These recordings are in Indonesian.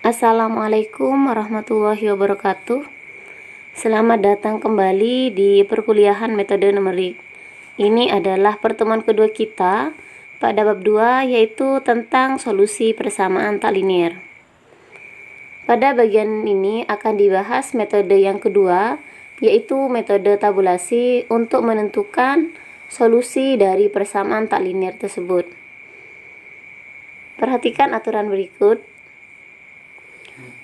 Assalamualaikum warahmatullahi wabarakatuh. Selamat datang kembali di perkuliahan metode numerik. Ini adalah pertemuan kedua kita pada bab 2, yaitu tentang solusi persamaan tak linier. Pada bagian ini akan dibahas metode yang kedua, yaitu metode tabulasi untuk menentukan solusi dari persamaan tak linier tersebut. Perhatikan aturan berikut.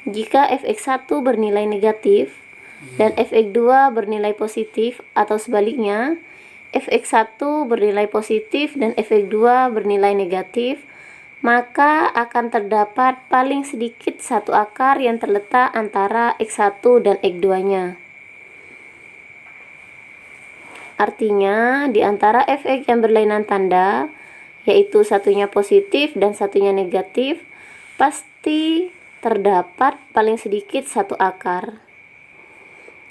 Jika fx1 bernilai negatif dan fx2 bernilai positif, atau sebaliknya, fx1 bernilai positif dan fx2 bernilai negatif, maka akan terdapat paling sedikit satu akar yang terletak antara x1 dan x2-nya. Artinya, di antara fx yang berlainan tanda, yaitu satunya positif dan satunya negatif, pasti terdapat paling sedikit satu akar.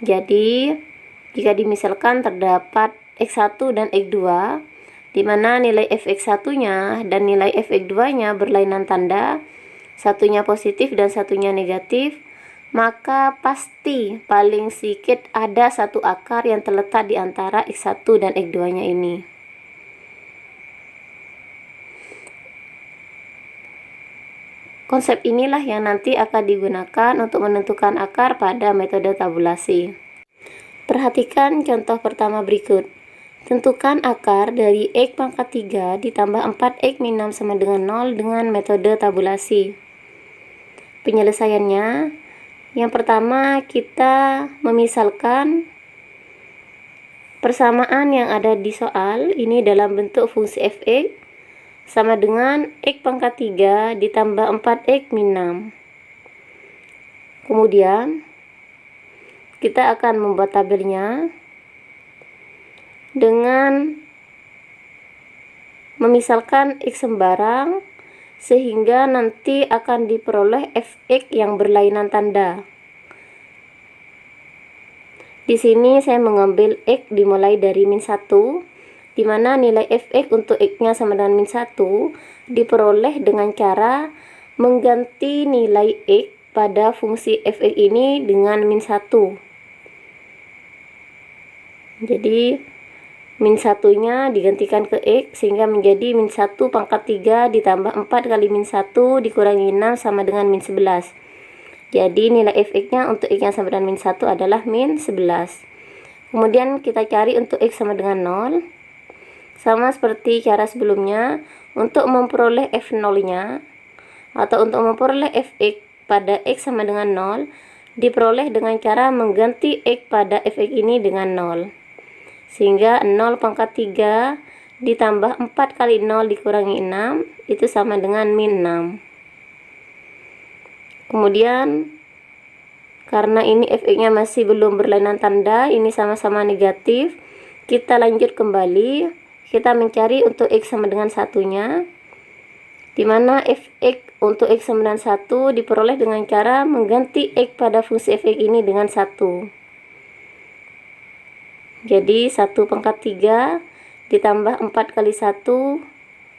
Jadi, jika dimisalkan terdapat x1 dan x2, di mana nilai fx1-nya dan nilai fx2-nya berlainan tanda, satunya positif dan satunya negatif, maka pasti paling sedikit ada satu akar yang terletak di antara x1 dan x2-nya ini. Konsep inilah yang nanti akan digunakan untuk menentukan akar pada metode tabulasi. Perhatikan contoh pertama berikut. Tentukan akar dari x pangkat 3 ditambah 4x min 6 sama dengan 0 dengan metode tabulasi. Penyelesaiannya, yang pertama kita memisalkan persamaan yang ada di soal ini dalam bentuk fungsi fx sama dengan x pangkat 3 ditambah 4x min 6. Kemudian, kita akan membuat tabelnya dengan memisalkan x sembarang, sehingga nanti akan diperoleh fx yang berlainan tanda. Di sini saya mengambil x dimulai dari min 1, di mana nilai fx untuk x-nya sama dengan min 1 diperoleh dengan cara mengganti nilai x pada fungsi fx ini dengan min 1. Jadi min 1-nya digantikan ke x sehingga menjadi min 1 pangkat 3 ditambah 4 kali min 1 dikurangi 6 sama dengan min 11. Jadi nilai fx-nya untuk x-nya sama dengan min 1 adalah min 11. Kemudian kita cari untuk x sama dengan 0. Sama seperti cara sebelumnya, untuk memperoleh f0-nya atau untuk memperoleh fx pada x sama dengan 0 diperoleh dengan cara mengganti x pada fx ini dengan 0. Sehingga 0 pangkat 3 ditambah 4 kali 0 dikurangi 6 itu sama dengan min 6. Kemudian karena ini fx-nya masih belum berlainan tanda, ini sama-sama negatif, kita lanjut kembali. Kita mencari untuk x sama dengan 1-nya, di mana fx untuk x sama dengan 1 diperoleh dengan cara mengganti x pada fungsi fx ini dengan 1. Jadi 1 pangkat 3 ditambah 4 kali 1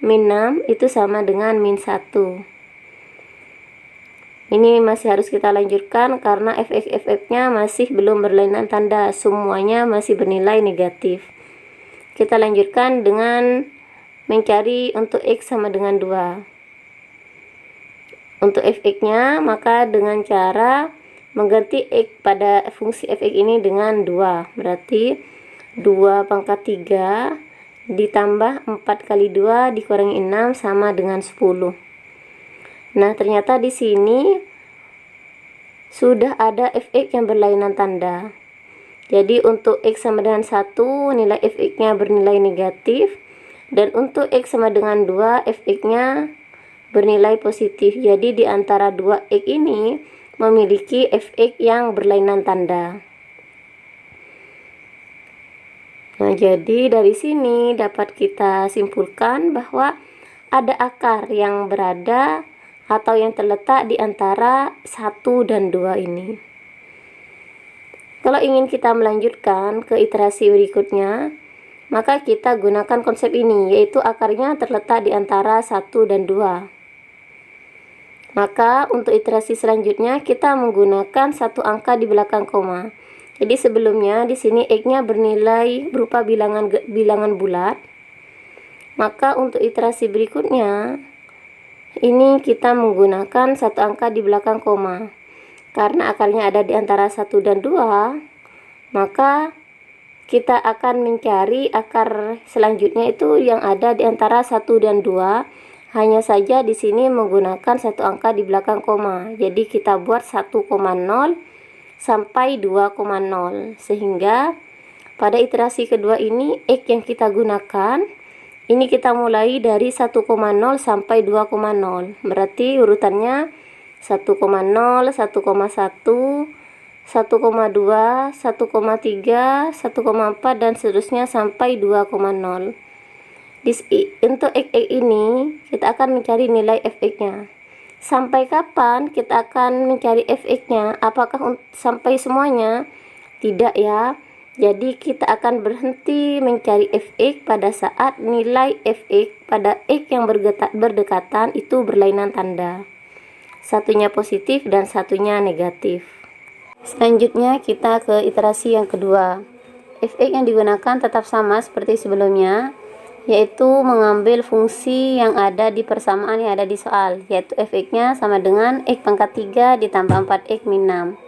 min 6 itu sama dengan min 1. Ini masih harus kita lanjutkan karena fx-nya masih belum berlainan tanda, semuanya masih bernilai negatif. Kita lanjutkan dengan mencari untuk x sama dengan 2. Untuk fx-nya, maka dengan cara mengganti x pada fungsi fx ini dengan 2. Berarti 2 pangkat 3 ditambah 4 kali 2 dikurangi 6 sama dengan 10. Nah, ternyata di sini sudah ada fx yang berlainan tanda. Jadi untuk x sama dengan 1, nilai fx-nya bernilai negatif. Dan untuk x sama dengan 2, fx-nya bernilai positif. Jadi di antara 2x ini memiliki fx yang berlainan tanda. Nah, jadi dari sini dapat kita simpulkan bahwa ada akar yang berada atau yang terletak di antara 1 dan 2 ini. Kalau ingin kita melanjutkan ke iterasi berikutnya, maka kita gunakan konsep ini, yaitu akarnya terletak di antara 1 dan 2. Maka untuk iterasi selanjutnya kita menggunakan satu angka di belakang koma. Jadi sebelumnya di sini X-nya bernilai berupa bilangan bulat. Maka untuk iterasi berikutnya ini kita menggunakan satu angka di belakang koma. Karena akarnya ada di antara 1 dan 2, maka kita akan mencari akar selanjutnya itu yang ada di antara 1 dan 2. Hanya saja di sini menggunakan satu angka di belakang koma. Jadi kita buat 1,0 sampai 2,0. Sehingga pada iterasi kedua ini X yang kita gunakan, ini kita mulai dari 1,0 sampai 2,0. Berarti urutannya 1,0, 1,1, 1,2, 1,3, 1,4 dan seterusnya sampai 2,0. Untuk X ini kita akan mencari nilai fx-nya. Sampai kapan kita akan mencari fx-nya? Apakah sampai semuanya? Tidak ya. Jadi kita akan berhenti mencari fx pada saat nilai fx pada X yang berdekatan itu berlainan tanda. Satunya positif dan satunya negatif. Selanjutnya kita ke iterasi yang kedua. Fx yang digunakan tetap sama seperti sebelumnya, yaitu mengambil fungsi yang ada di persamaan yang ada di soal, yaitu fx-nya sama dengan X pangkat 3 ditambah 4X min 6.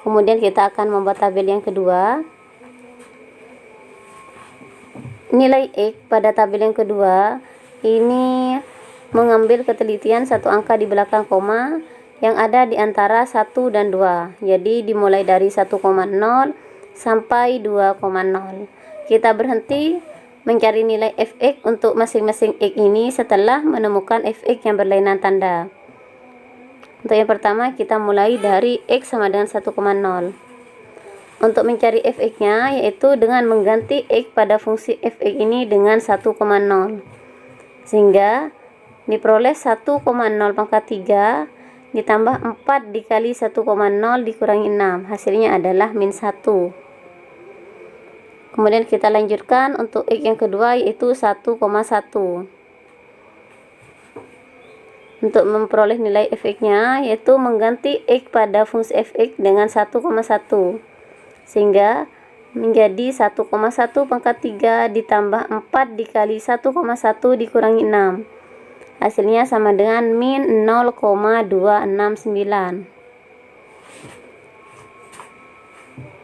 Kemudian kita akan membuat tabel yang kedua. Nilai X pada tabel yang kedua ini mengambil ketelitian satu angka di belakang koma yang ada di antara 1 dan 2. Jadi dimulai dari 1,0 sampai 2,0. Kita berhenti mencari nilai fx untuk masing-masing X ini setelah menemukan fx yang berlainan tanda. Untuk yang pertama kita mulai dari X sama dengan 1,0. Untuk mencari fx-nya yaitu dengan mengganti X pada fungsi fx ini dengan 1,0. Sehingga diperoleh 1,0 pangkat 3 ditambah 4 dikali 1,0 dikurangi 6. Hasilnya adalah min 1. Kemudian kita lanjutkan untuk X yang kedua yaitu 1,1. Untuk memperoleh nilai fx-nya yaitu mengganti X pada fungsi fx dengan 1,1. Sehingga menjadi 1,1 pangkat 3 ditambah 4 dikali 1,1 dikurangi 6. Hasilnya sama dengan min 0,269.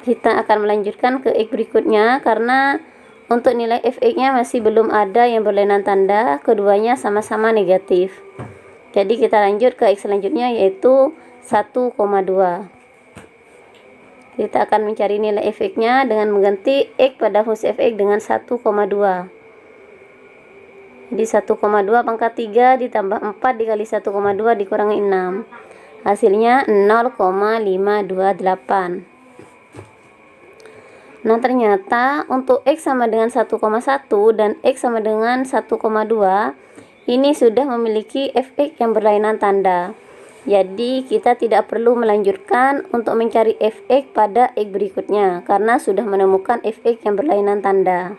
Kita akan melanjutkan ke X berikutnya karena untuk nilai fx-nya masih belum ada yang berlainan tanda, keduanya sama-sama negatif. Jadi kita lanjut ke X selanjutnya yaitu 1,2. Kita akan mencari nilai fx-nya dengan mengganti X pada fungsi fx dengan 1,2. Jadi 1,2 pangkat 3 ditambah 4 dikali 1,2 dikurangi 6. Hasilnya 0,528. Nah, ternyata untuk X sama dengan 1,1 dan X sama dengan 1,2 ini sudah memiliki fx yang berlainan tanda. Jadi kita tidak perlu melanjutkan untuk mencari fx pada X berikutnya karena sudah menemukan fx yang berlainan tanda.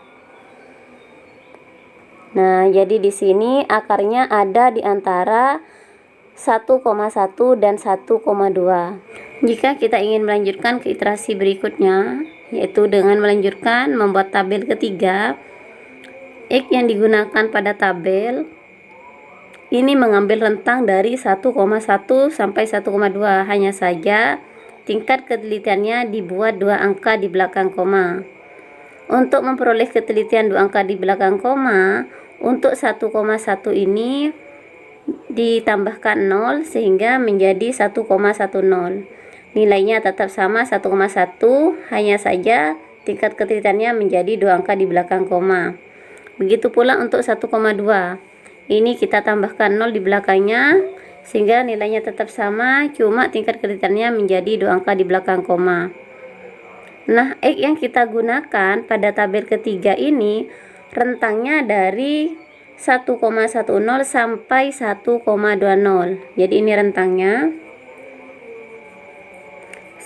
Nah, jadi di sini akarnya ada di antara 1,1 dan 1,2. Jika kita ingin melanjutkan ke iterasi berikutnya, yaitu dengan melanjutkan membuat tabel ketiga, X yang digunakan pada tabel ini mengambil rentang dari 1,1 sampai 1,2. Hanya saja tingkat ketelitiannya dibuat 2 angka di belakang koma. Untuk memperoleh ketelitian 2 angka di belakang koma, untuk 1,1 ini ditambahkan 0 sehingga menjadi 1,10. Nilainya tetap sama 1,1, hanya saja tingkat ketelitiannya menjadi 2 angka di belakang koma. Begitu pula untuk 1,2. Ini kita tambahkan 0 di belakangnya sehingga nilainya tetap sama, cuma tingkat ketelitiannya menjadi 2 angka di belakang koma. Nah, X yang kita gunakan pada tabel ketiga ini rentangnya dari 1,10 sampai 1,20. Jadi ini rentangnya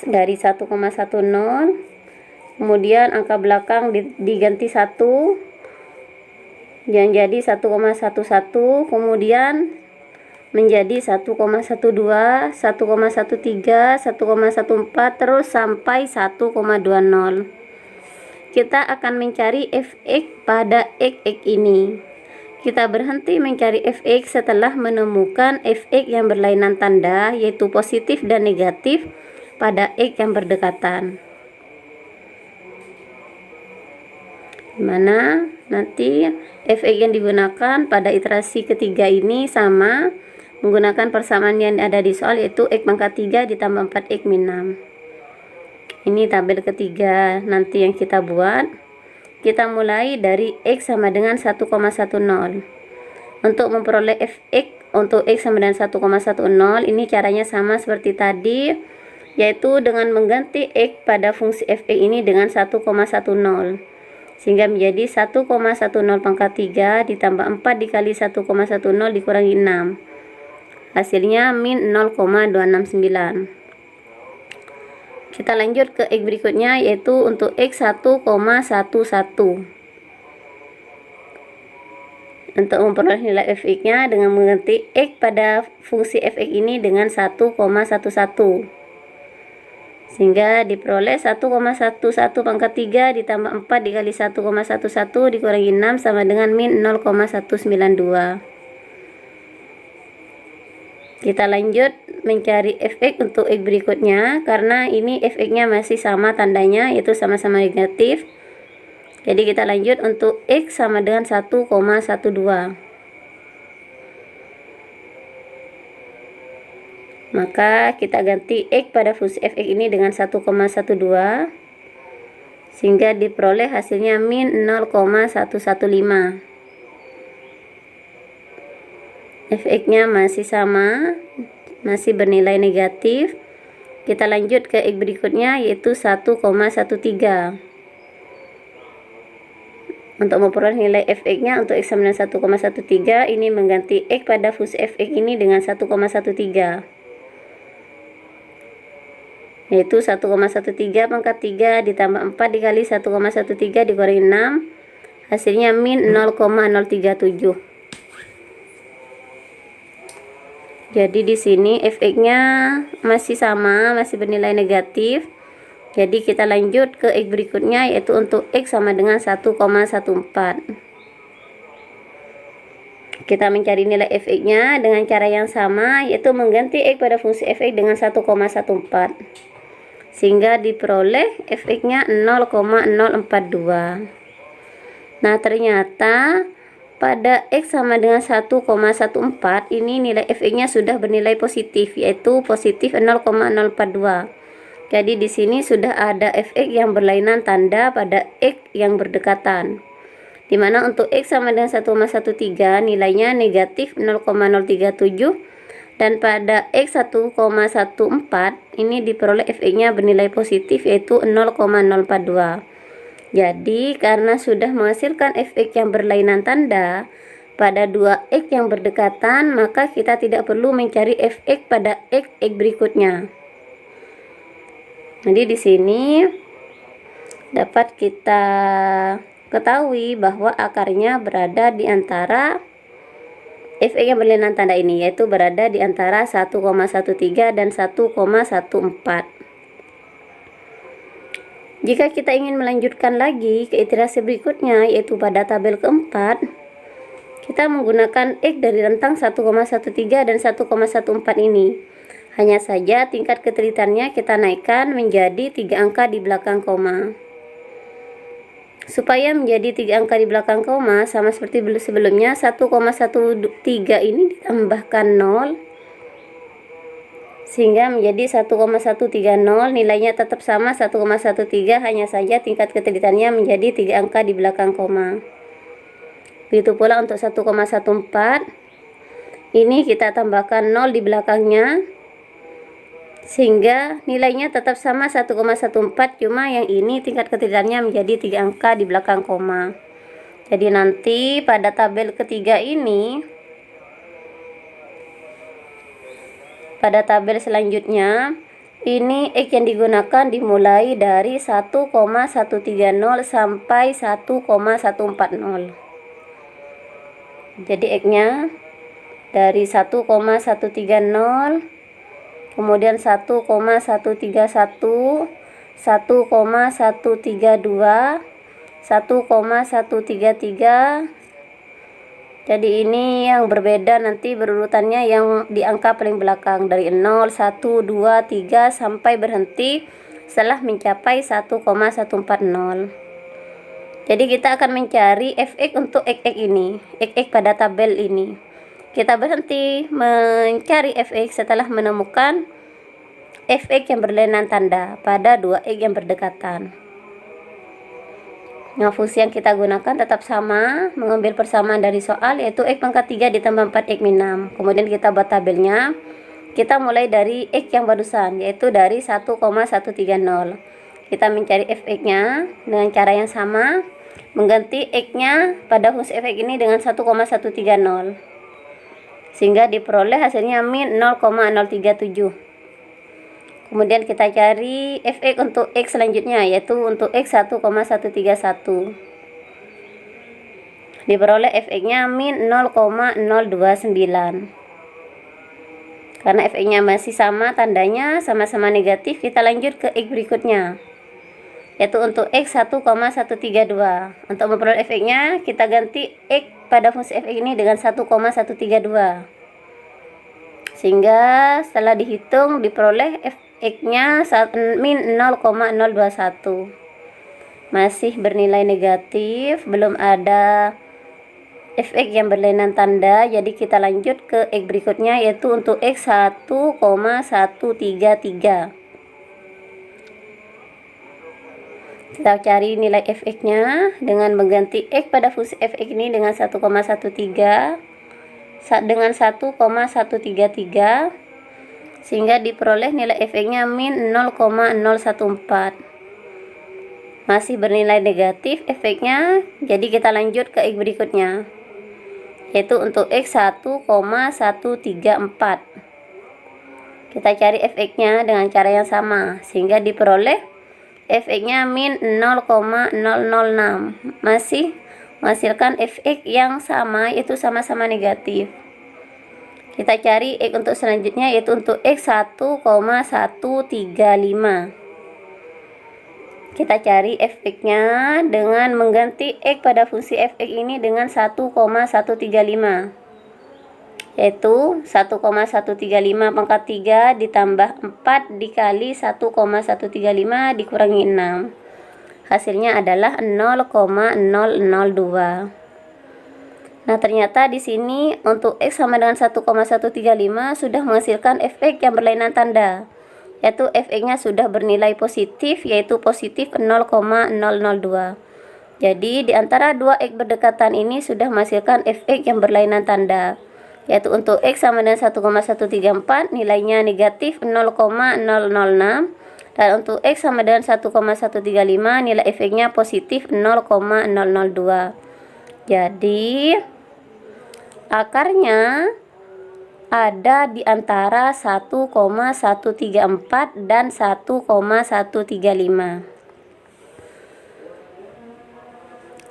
dari 1,10, kemudian angka belakang diganti 1 yang jadi 1,11, kemudian menjadi 1,12, 1,13, 1,14 terus sampai 1,20. Kita akan mencari fx pada x ini. Kita berhenti mencari fx setelah menemukan fx yang berlainan tanda, yaitu positif dan negatif pada x yang berdekatan. Dimana nanti fx yang digunakan pada iterasi ketiga ini sama menggunakan persamaan yang ada di soal, yaitu x pangkat 3 ditambah 4x min 6. Ini tabel ketiga nanti yang kita buat. Kita mulai dari x sama dengan 1,10. Untuk memperoleh fx untuk x sama dengan 1,10, ini caranya sama seperti tadi, yaitu dengan mengganti x pada fungsi fx ini dengan 1,10. Sehingga menjadi 1,10 pangkat 3 ditambah 4 dikali 1,10 dikurangi 6. Hasilnya min 0,269. Kita lanjut ke x berikutnya, yaitu untuk x 1,11. Untuk memperoleh nilai fx-nya dengan mengganti x pada fungsi fx ini dengan 1,11. Sehingga diperoleh 1,11 pangkat 3 ditambah 4 dikali 1,11 dikurangi 6 sama dengan min 0,192. Kita lanjut mencari fx untuk x berikutnya, karena ini fx-nya masih sama tandanya, yaitu sama-sama negatif. Jadi kita lanjut untuk x sama dengan 1,12. Maka kita ganti x pada fungsi fx ini dengan 1,12, sehingga diperoleh hasilnya min 0,115. fx-nya masih sama, masih bernilai negatif. Kita lanjut ke x berikutnya, yaitu 1,13. Untuk memperoleh nilai fx-nya untuk x sama dengan 1,13, ini mengganti x pada fungsi fx ini dengan 1,13, yaitu 1,13 pangkat 3 ditambah 4 dikali 1,13 dikurangi 6, hasilnya min 0,037. Jadi di sini fx-nya masih sama, masih bernilai negatif. Jadi kita lanjut ke x berikutnya, yaitu untuk x sama dengan 1,14. Kita mencari nilai fx-nya dengan cara yang sama, yaitu mengganti x pada fungsi fx dengan 1,14. Sehingga diperoleh fx-nya 0,042. Nah, ternyata pada x sama dengan 1,14 ini nilai fx-nya sudah bernilai positif, yaitu positif 0,042. Jadi di sini sudah ada fx yang berlainan tanda pada x yang berdekatan. Dimana untuk x sama dengan 1,13 nilainya negatif 0,037, dan pada x 1,14 ini diperoleh fx-nya bernilai positif, yaitu 0,042. Jadi karena sudah menghasilkan fx yang berlainan tanda pada dua x yang berdekatan, maka kita tidak perlu mencari fx pada x berikutnya. Jadi di sini dapat kita ketahui bahwa akarnya berada di antara fx yang berlainan tanda ini, yaitu berada di antara 1,13 dan 1,14. Jika kita ingin melanjutkan lagi ke iterasi berikutnya, yaitu pada tabel keempat, kita menggunakan x dari rentang 1,13 dan 1,14 ini. Hanya saja tingkat ketelitiannya kita naikkan menjadi 3 angka di belakang koma. Supaya menjadi 3 angka di belakang koma, sama seperti sebelumnya, 1,13 ini ditambahkan 0. Sehingga menjadi 1,130, nilainya tetap sama 1,13, hanya saja tingkat ketelitiannya menjadi 3 angka di belakang koma. Begitu pula untuk 1,14, ini kita tambahkan 0 di belakangnya, sehingga nilainya tetap sama 1,14, cuma yang ini tingkat ketelitiannya menjadi 3 angka di belakang koma. Jadi nanti pada tabel ketiga ini, pada tabel selanjutnya, ini x yang digunakan dimulai dari 1,130 sampai 1,140. Jadi x-nya dari 1,130, kemudian 1,131, 1,132, 1,133. Jadi ini yang berbeda nanti berurutannya yang di angka paling belakang dari 0, 1, 2, 3 sampai berhenti setelah mencapai 1,140. Jadi kita akan mencari fx untuk x ini, x pada tabel ini. Kita berhenti mencari fx setelah menemukan fx yang berlainan tanda pada 2x yang berdekatan. Nah, fungsi yang kita gunakan tetap sama, mengambil persamaan dari soal, yaitu x pangkat 3 ditambah 4x min 6. Kemudian kita buat tabelnya. Kita mulai dari x yang barusan, yaitu dari 1,130. Kita mencari fx-nya dengan cara yang sama, mengganti x-nya pada fungsi fx ini dengan 1,130. Sehingga diperoleh hasilnya min 0,037. Kemudian kita cari fx untuk x selanjutnya, yaitu untuk x 1,131. Diperoleh fx-nya min 0,029. Karena fx-nya masih sama tandanya, sama-sama negatif, kita lanjut ke x berikutnya, yaitu untuk x 1,132. Untuk memperoleh fx-nya, kita ganti x pada fungsi fx ini dengan 1,132. Sehingga setelah dihitung diperoleh fx-nya min 0,021. Masih bernilai negatif, belum ada fx yang berlainan tanda. Jadi kita lanjut ke x berikutnya, yaitu untuk x 1,133. Kita cari nilai fx-nya dengan mengganti x pada fungsi fx ini dengan 1,13 dengan 1,133, sehingga diperoleh nilai fx-nya min 0,014. Masih bernilai negatif fx-nya, jadi kita lanjut ke x berikutnya, yaitu untuk x 1,134. Kita cari fx-nya dengan cara yang sama, sehingga diperoleh fx-nya min 0,006. Masih menghasilkan fx yang sama, yaitu sama-sama negatif. Kita cari x untuk selanjutnya, yaitu untuk x 1,135. Kita cari fx-nya dengan mengganti x pada fungsi fx ini dengan 1,135, yaitu 1,135 pangkat 3 ditambah 4 dikali 1,135 dikurangi 6. Hasilnya adalah 0,002. Nah, ternyata di sini untuk x sama dengan 1,135 sudah menghasilkan fx yang berlainan tanda, yaitu fx-nya sudah bernilai positif, yaitu positif 0,002. Jadi di antara dua x berdekatan ini sudah menghasilkan fx yang berlainan tanda, yaitu untuk x sama dengan 1,134 nilainya negatif 0,006, dan untuk x sama dengan 1,135 nilai fx-nya positif 0,002. Jadi akarnya ada di antara 1,134 dan 1,135.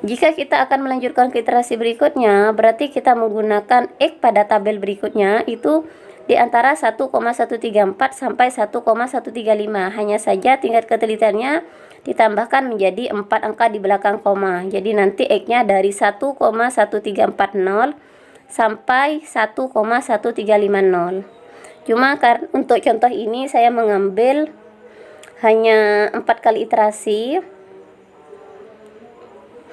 Jika kita akan melanjutkan ke iterasi berikutnya, berarti kita menggunakan x pada tabel berikutnya itu di antara 1,134 sampai 1,135. Hanya saja tingkat ketelitiannya ditambahkan menjadi 4 angka di belakang koma. Jadi nanti x-nya dari 1,1340 sampai 1,1350. Cuma untuk contoh ini saya mengambil hanya 4 kali iterasi.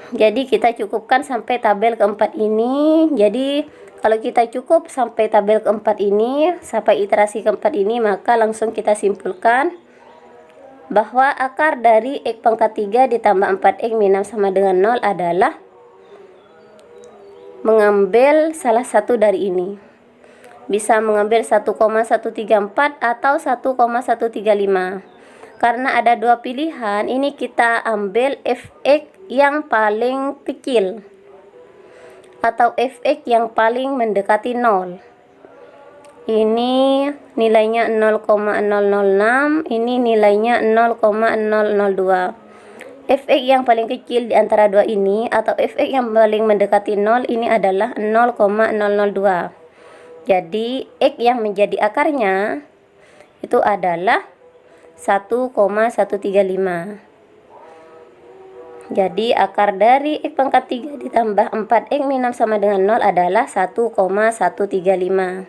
Jadi kita cukupkan sampai tabel keempat ini. Jadi kalau kita cukup sampai tabel keempat ini, sampai iterasi keempat ini, maka langsung kita simpulkan bahwa akar dari x pangkat 3 ditambah 4x min 6 sama dengan 0 adalah mengambil salah satu dari ini. Bisa mengambil 1,134 atau 1,135. Karena ada dua pilihan, ini kita ambil fx yang paling kecil atau fx yang paling mendekati 0. Ini nilainya 0,006, ini nilainya 0,002. Fx yang paling kecil di antara dua ini atau fx yang paling mendekati 0 ini adalah 0,002. Jadi X yang menjadi akarnya itu adalah 1,135. Jadi akar dari X pangkat 3 ditambah 4X min 6 sama dengan 0 adalah 1,135.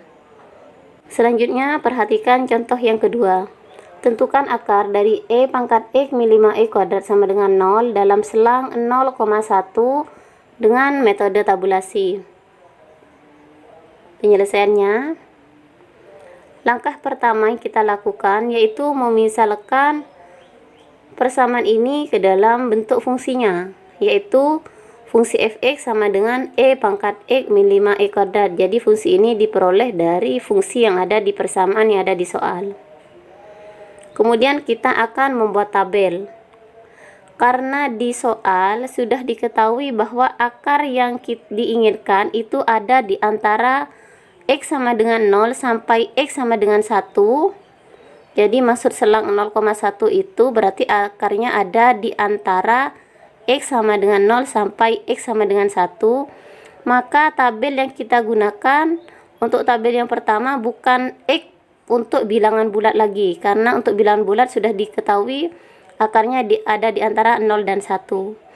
Selanjutnya perhatikan contoh yang kedua. Tentukan akar dari E pangkat X min 5E kuadrat sama dengan 0 dalam selang 0,1 dengan metode tabulasi. Penyelesaiannya, langkah pertama yang kita lakukan yaitu memisalkan persamaan ini ke dalam bentuk fungsinya, yaitu fungsi fx sama dengan E pangkat X min 5E kuadrat. Jadi fungsi ini diperoleh dari fungsi yang ada di persamaan yang ada di soal. Kemudian kita akan membuat tabel. Karena di soal sudah diketahui bahwa akar yang diinginkan itu ada di antara X sama dengan 0 sampai X sama dengan 1. Jadi maksud selang 0,1 itu berarti akarnya ada di antara X sama dengan 0 sampai X sama dengan 1. Maka tabel yang kita gunakan untuk tabel yang pertama bukan X untuk bilangan bulat lagi. Karena untuk bilangan bulat sudah diketahui akarnya ada di antara 0 dan 1.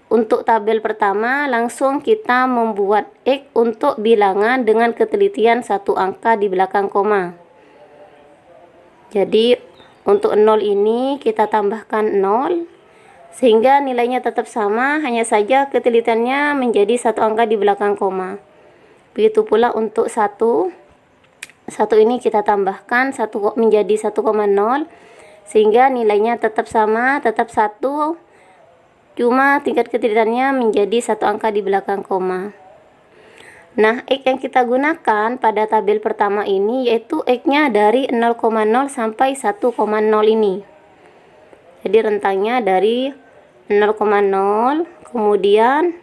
Untuk tabel pertama langsung kita membuat X untuk bilangan dengan ketelitian satu angka di belakang koma. Jadi untuk 0 ini kita tambahkan 0 sehingga nilainya tetap sama, hanya saja ketelitiannya menjadi satu angka di belakang koma. Begitu pula untuk 1 ini kita tambahkan menjadi 1,0 sehingga nilainya tetap sama, tetap 1, cuma tingkat ketelitiannya menjadi satu angka di belakang koma. Nah, X yang kita gunakan pada tabel pertama ini yaitu X-nya dari 0,0 sampai 1,0 ini. Jadi rentangnya dari 0,0, kemudian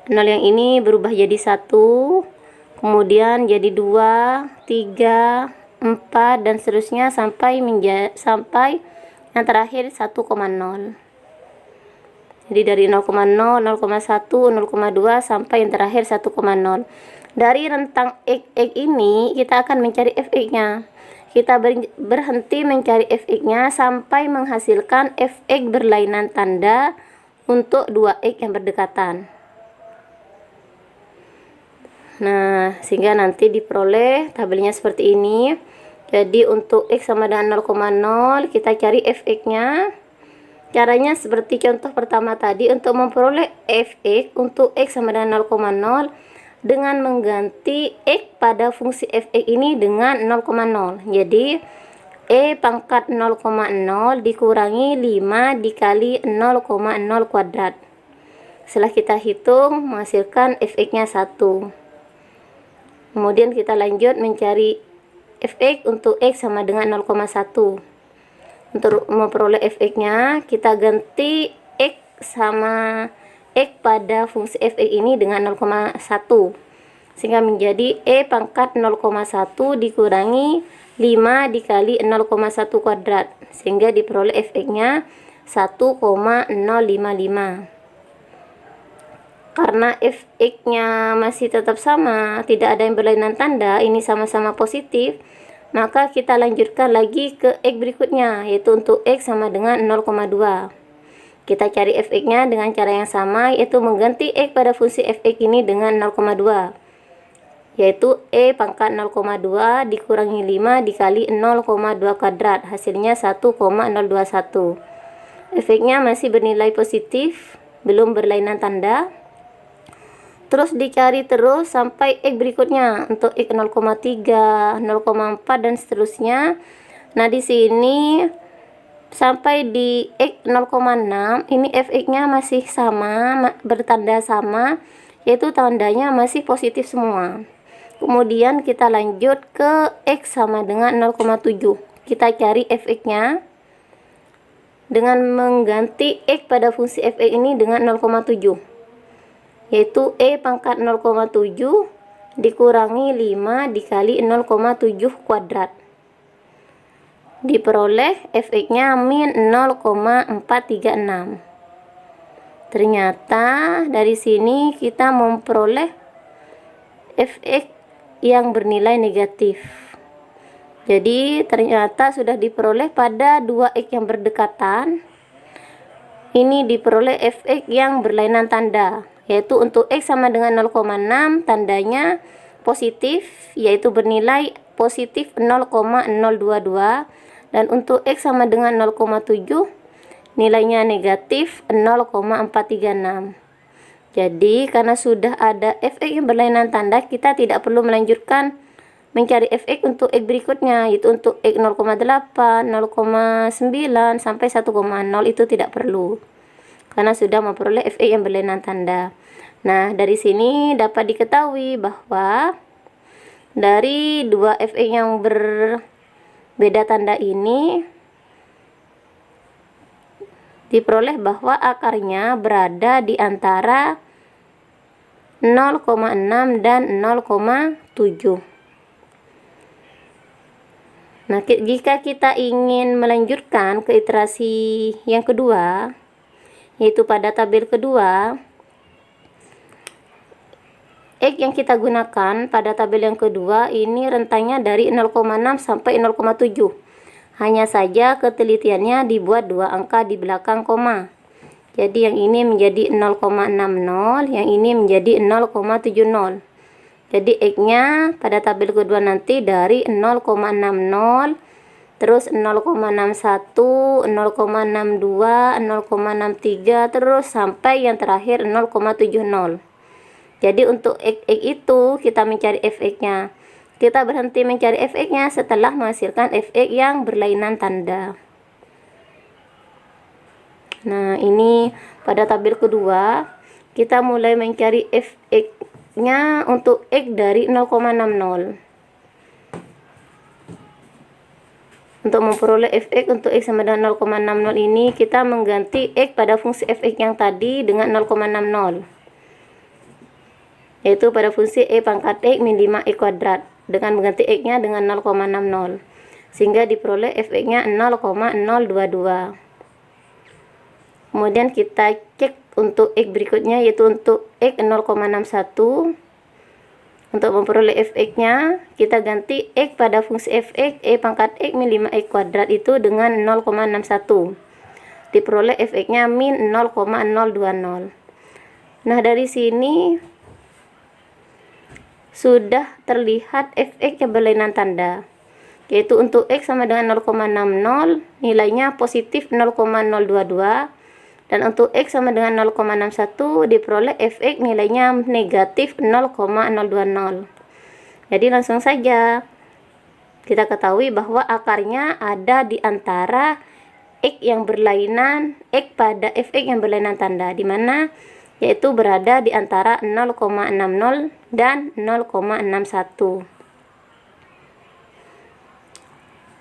0 yang ini berubah jadi 1, kemudian jadi 2, 3, 4 dan seterusnya sampai yang terakhir 1,0. Jadi dari 0,0, 0,1, 0,2 sampai yang terakhir 1,0. Dari rentang X ini kita akan mencari fx-nya. Kita berhenti mencari fx-nya sampai menghasilkan fx berlainan tanda untuk 2x yang berdekatan. Nah, sehingga nanti diperoleh tabelnya seperti ini. Jadi untuk X sama dengan 0,0 kita cari fx-nya. Caranya seperti contoh pertama tadi, untuk memperoleh fx untuk X sama dengan 0,0 dengan mengganti X pada fungsi fx ini dengan 0,0. Jadi E pangkat 0,0 dikurangi 5 dikali 0,0 kuadrat. Setelah kita hitung menghasilkan fx-nya 1. Kemudian kita lanjut mencari fx untuk X sama dengan 0,1. Untuk memperoleh fx-nya kita ganti X sama X pada fungsi fx ini dengan 0,1 sehingga menjadi E pangkat 0,1 dikurangi 5 dikali 0,1 kuadrat sehingga diperoleh fx-nya 1,055. Karena fx-nya masih tetap sama, tidak ada yang berlainan tanda, ini sama-sama positif, maka kita lanjutkan lagi ke X berikutnya, yaitu untuk X sama dengan 0,2. Kita cari fx-nya dengan cara yang sama, yaitu mengganti X pada fungsi fx ini dengan 0,2. Yaitu E pangkat 0,2 dikurangi 5 dikali 0,2 kuadrat. Hasilnya 1,021. Fx-nya masih bernilai positif, belum berlainan tanda. Terus dicari terus sampai X berikutnya untuk X 0,3, 0,4 dan seterusnya. Nah, di sini sampai di X 0,6 ini fx-nya masih sama, bertanda sama, yaitu tandanya masih positif semua. Kemudian kita lanjut ke X sama dengan 0,7. Kita cari fx-nya dengan mengganti X pada fungsi fx ini dengan 0,7. Yaitu E pangkat 0,7 dikurangi 5 dikali 0,7 kuadrat. Diperoleh fx-nya min 0,436. Ternyata dari sini kita memperoleh fx yang bernilai negatif. Jadi ternyata sudah diperoleh pada 2x yang berdekatan. Ini diperoleh fx yang berlainan tanda, yaitu untuk x sama dengan 0,6 tandanya positif, yaitu bernilai positif 0,022, dan untuk x sama dengan 0,7 nilainya negatif 0,436. Jadi karena sudah ada fx yang berlainan tanda, kita tidak perlu melanjutkan mencari fx untuk x berikutnya, yaitu untuk x 0,8, 0,9 sampai 1,0 itu tidak perlu, karena sudah memperoleh fx yang berlainan tanda. Nah, dari sini dapat diketahui bahwa dari dua fx yang berbeda tanda ini diperoleh bahwa akarnya berada di antara 0,6 dan 0,7. Nah, jika kita ingin melanjutkan ke iterasi yang kedua, yaitu pada tabel kedua, x yang kita gunakan pada tabel yang kedua ini rentangnya dari 0,6 sampai 0,7. Hanya saja ketelitiannya dibuat dua angka di belakang koma. Jadi yang ini menjadi 0,60, yang ini menjadi 0,70. Jadi x-nya pada tabel kedua nanti dari 0,60, terus 0,61, 0,62, 0,63, terus sampai yang terakhir 0,70. Jadi untuk x itu kita mencari fx-nya. Kita berhenti mencari fx-nya setelah menghasilkan fx yang berlainan tanda. Nah, ini pada tabel kedua kita mulai mencari fx-nya untuk x dari 0,60. Untuk memperoleh fx untuk x sama dengan 0,60 ini, kita mengganti x pada fungsi fx yang tadi dengan 0,60, yaitu pada fungsi e pangkat x min 5e kuadrat, dengan mengganti x-nya dengan 0,60, sehingga diperoleh fx-nya 0,022. Kemudian kita cek untuk x berikutnya, yaitu untuk x 0,61. Untuk memperoleh fx-nya, kita ganti x pada fungsi fx e pangkat x min 5e kuadrat itu dengan 0,61. Diperoleh fx-nya min 0,020. Nah, dari sini sudah terlihat fx yang berlainan tanda, yaitu untuk x sama dengan 0,60 nilainya positif 0,022, dan untuk x sama dengan 0,61 diperoleh fx nilainya negatif 0,020. Jadi langsung saja kita ketahui bahwa akarnya ada di antara x yang berlainan, x pada fx yang berlainan tanda, di mana yaitu berada di antara 0,60 dan 0,61.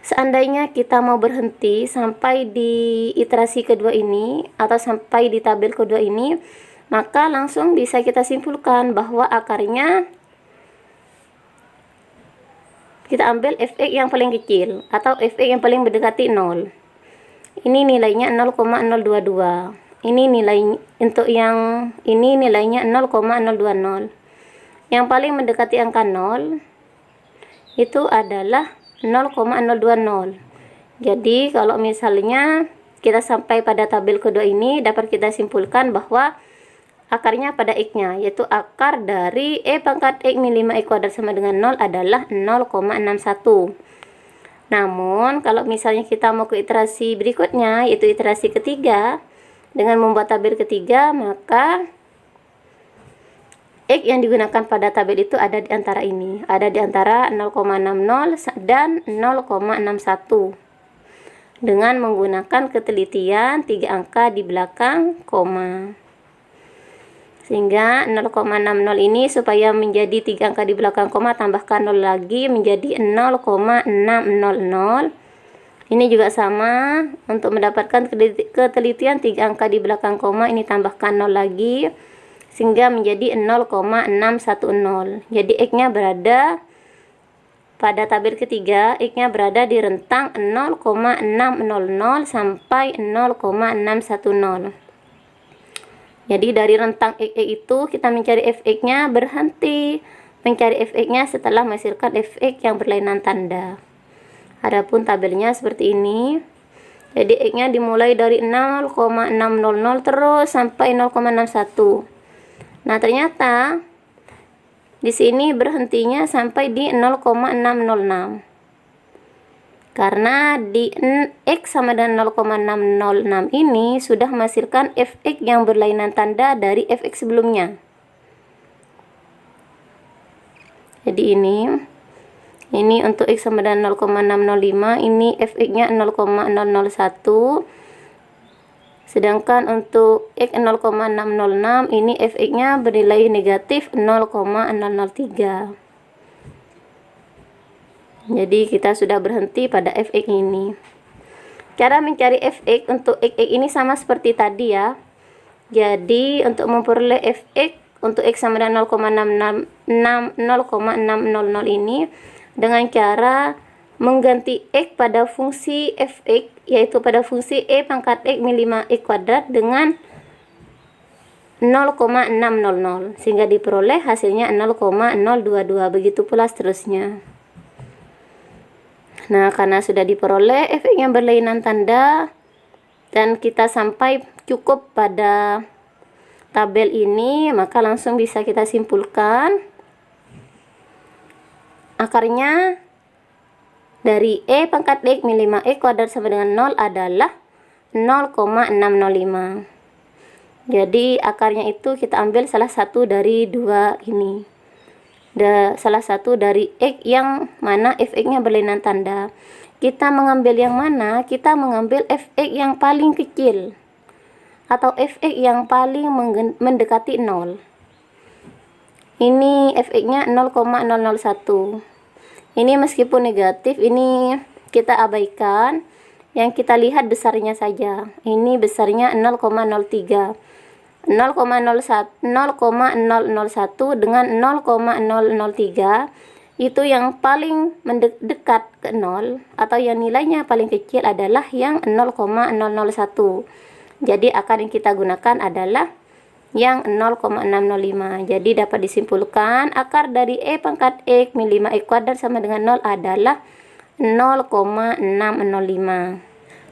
Seandainya kita mau berhenti sampai di iterasi kedua ini atau sampai di tabel kedua ini, maka langsung bisa kita simpulkan bahwa akarnya kita ambil fx yang paling kecil atau fx yang paling mendekati 0. Ini nilainya 0,022. Ini nilai untuk yang ini nilainya 0,020. Yang paling mendekati angka 0 itu adalah 0,020. Jadi kalau misalnya kita sampai pada tabel kedua ini, dapat kita simpulkan bahwa akarnya pada x-nya, yaitu akar dari e pangkat x min 5e kuadrat sama dengan 0 adalah 0,61. Namun kalau misalnya kita mau ke iterasi berikutnya, yaitu iterasi ketiga, dengan membuat tabel ketiga, maka x yang digunakan pada tabel itu ada di antara ini, ada di antara 0,60 dan 0,61, dengan menggunakan ketelitian 3 angka di belakang koma. Sehingga 0,60 ini supaya menjadi 3 angka di belakang koma, tambahkan 0 lagi menjadi 0,600. Ini juga sama, untuk mendapatkan ketelitian 3 angka di belakang koma, ini tambahkan 0 lagi sehingga menjadi 0,610. Jadi x-nya berada pada tabel ketiga, x-nya berada di rentang 0,600 sampai 0,610. Jadi dari rentang x itu kita mencari fx-nya berhenti mencari fx-nya setelah menghasilkan fx yang berlainan tanda. Adapun tabelnya seperti ini. Jadi x-nya dimulai dari 0,600 terus sampai 0,61. Nah, ternyata di sini berhentinya sampai di 0,606. Karena di x sama dengan 0,606 ini sudah menghasilkan fx yang berlainan tanda dari fx sebelumnya. Jadi ini untuk x sama dengan 0,605, ini fx-nya 0,001. Sedangkan untuk x 0,606 ini fx-nya bernilai negatif 0,003. Jadi kita sudah berhenti pada fx ini. Cara mencari fx untuk x ini sama seperti tadi ya. Jadi untuk memperoleh fx untuk x sama dengan 0,600 ini dengan cara mengganti x pada fungsi fx, yaitu pada fungsi e pangkat x min 5x kuadrat dengan 0,600 sehingga diperoleh hasilnya 0,022. Begitu pula seterusnya. Nah, karena sudah diperoleh fx yang berlainan tanda dan kita sampai cukup pada tabel ini, maka langsung bisa kita simpulkan akarnya dari e pangkat x min 5x kuadrat sama dengan 0 adalah 0,605. Jadi akarnya itu kita ambil salah satu dari dua ini. Salah satu dari x yang mana fx-nya berlainan tanda. Kita mengambil yang mana? Kita mengambil fx yang paling kecil atau fx yang paling mendekati 0. Ini fx-nya 0,001. Ini meskipun negatif, ini kita abaikan. Yang kita lihat besarnya saja. Ini besarnya 0,03. 0,001 dengan 0,003 itu yang paling mendekat ke 0 atau yang nilainya paling kecil adalah yang 0,001. Jadi akar yang kita gunakan adalah yang 0,605. Jadi dapat disimpulkan akar dari e pangkat x min 5x kuadrat sama dengan 0 adalah 0,605.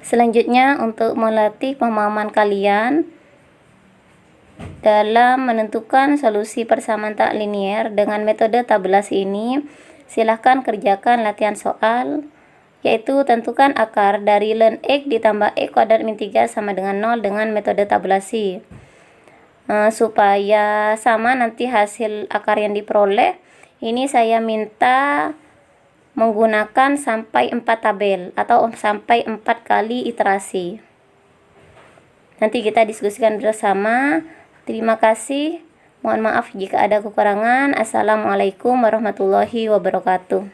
Selanjutnya untuk melatih pemahaman kalian dalam menentukan solusi persamaan tak linier dengan metode tabulasi ini, silahkan kerjakan latihan soal, yaitu tentukan akar dari ln x ditambah x kuadrat min 3 sama dengan 0 dengan metode tabulasi. Supaya sama nanti hasil akar yang diperoleh, ini saya minta menggunakan sampai 4 tabel atau sampai 4 kali iterasi. Nanti kita diskusikan bersama. Terima kasih. Mohon maaf jika ada kekurangan. Assalamualaikum warahmatullahi wabarakatuh.